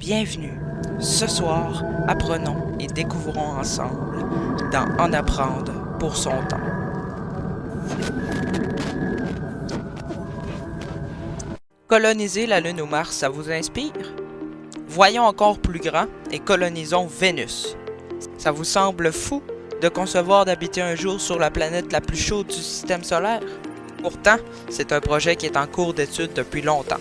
Bienvenue. Ce soir, apprenons et découvrons ensemble dans En apprendre pour son temps. Coloniser la Lune ou Mars, ça vous inspire? Voyons encore plus grand et colonisons Vénus. Ça vous semble fou de concevoir d'habiter un jour sur la planète la plus chaude du système solaire? Pourtant, c'est un projet qui est en cours d'étude depuis longtemps.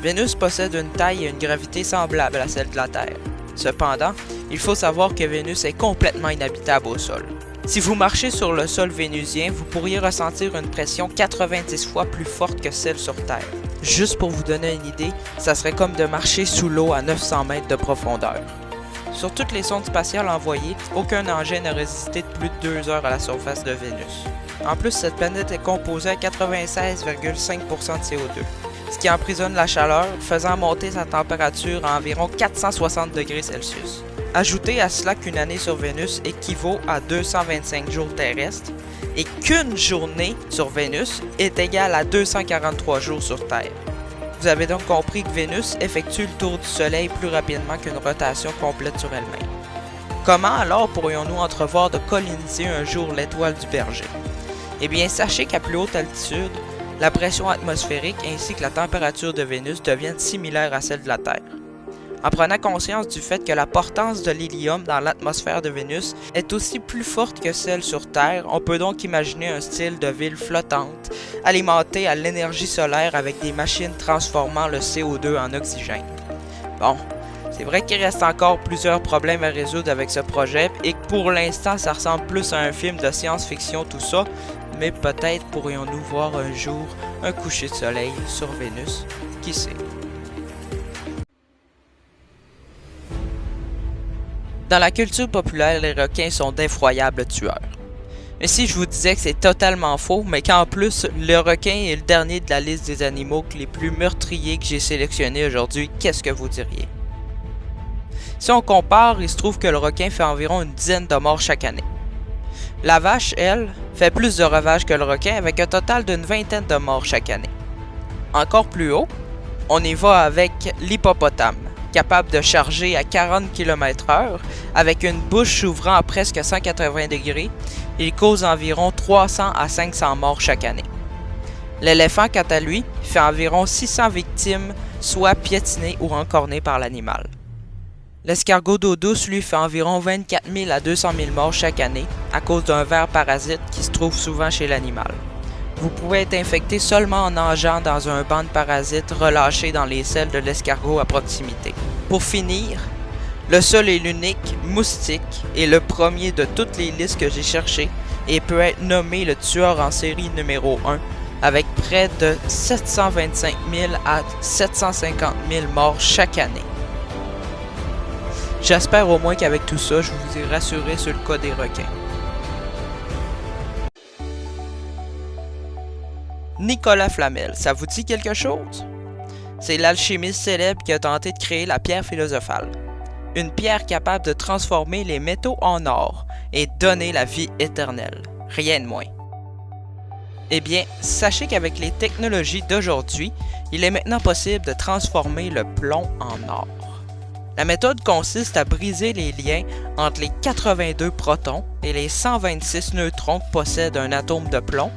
Vénus possède une taille et une gravité semblables à celle de la Terre. Cependant, il faut savoir que Vénus est complètement inhabitable au sol. Si vous marchez sur le sol vénusien, vous pourriez ressentir une pression 90 fois plus forte que celle sur Terre. Juste pour vous donner une idée, ça serait comme de marcher sous l'eau à 900 mètres de profondeur. Sur toutes les sondes spatiales envoyées, aucun engin n'a résisté de plus de 2 heures à la surface de Vénus. En plus, cette planète est composée à 96,5% de CO2. Ce qui emprisonne la chaleur, faisant monter sa température à environ 460 degrés Celsius. Ajoutez à cela qu'une année sur Vénus équivaut à 225 jours terrestres et qu'une journée sur Vénus est égale à 243 jours sur Terre. Vous avez donc compris que Vénus effectue le tour du Soleil plus rapidement qu'une rotation complète sur elle-même. Comment alors pourrions-nous entrevoir de coloniser un jour l'étoile du Berger? Eh bien, sachez qu'à plus haute altitude, la pression atmosphérique ainsi que la température de Vénus deviennent similaires à celle de la Terre. En prenant conscience du fait que la portance de l'hélium dans l'atmosphère de Vénus est aussi plus forte que celle sur Terre, on peut donc imaginer un style de ville flottante, alimentée à l'énergie solaire avec des machines transformant le CO2 en oxygène. Bon, c'est vrai qu'il reste encore plusieurs problèmes à résoudre avec ce projet et que pour l'instant ça ressemble plus à un film de science-fiction tout ça, mais peut-être pourrions-nous voir un jour un coucher de soleil sur Vénus, qui sait. Dans la culture populaire, les requins sont d'effroyables tueurs. Mais si je vous disais que c'est totalement faux, mais qu'en plus, le requin est le dernier de la liste des animaux les plus meurtriers que j'ai sélectionnés aujourd'hui, qu'est-ce que vous diriez? Si on compare, il se trouve que le requin fait environ une dizaine de morts chaque année. La vache, elle, fait plus de ravages que le requin avec un total d'une vingtaine de morts chaque année. Encore plus haut, on y va avec l'hippopotame, capable de charger à 40 km/h avec une bouche s'ouvrant à presque 180 degrés. Il cause environ 300 à 500 morts chaque année. L'éléphant, quant à lui, fait environ 600 victimes, soit piétinées ou encornées par l'animal. L'escargot d'eau douce, lui, fait environ 24 000 à 200 000 morts chaque année à cause d'un ver parasite qui se trouve souvent chez l'animal. Vous pouvez être infecté seulement en nageant dans un banc de parasites relâché dans les selles de l'escargot à proximité. Pour finir, le seul et l'unique moustique est le premier de toutes les listes que j'ai cherchées et peut être nommé le tueur en série numéro 1 avec près de 725 000 à 750 000 morts chaque année. J'espère au moins qu'avec tout ça, je vous ai rassuré sur le cas des requins. Nicolas Flamel, ça vous dit quelque chose? C'est l'alchimiste célèbre qui a tenté de créer la pierre philosophale. Une pierre capable de transformer les métaux en or et donner la vie éternelle. Rien de moins. Eh bien, sachez qu'avec les technologies d'aujourd'hui, il est maintenant possible de transformer le plomb en or. La méthode consiste à briser les liens entre les 82 protons et les 126 neutrons que possède un atome de plomb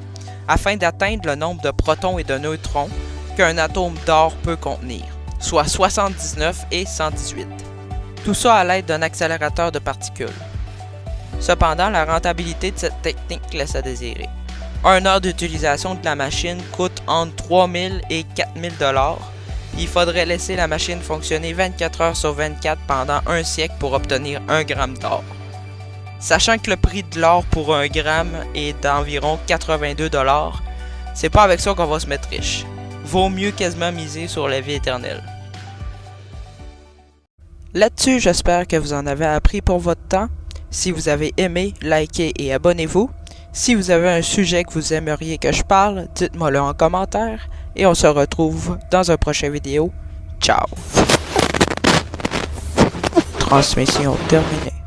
afin d'atteindre le nombre de protons et de neutrons qu'un atome d'or peut contenir, soit 79 et 118. Tout ça à l'aide d'un accélérateur de particules. Cependant, la rentabilité de cette technique laisse à désirer. 1 heure d'utilisation de la machine coûte entre 3 000 et 4 000 $. Il faudrait laisser la machine fonctionner 24 heures sur 24 pendant un siècle pour obtenir 1 gramme d'or. Sachant que le prix de l'or pour 1 gramme est d'environ 82 $, c'est pas avec ça qu'on va se mettre riche. Vaut mieux quasiment miser sur la vie éternelle. Là-dessus, j'espère que vous en avez appris pour votre temps. Si vous avez aimé, likez et abonnez-vous. Si vous avez un sujet que vous aimeriez que je parle, dites-moi-le en commentaire. Et on se retrouve dans un prochain vidéo. Ciao! Transmission terminée.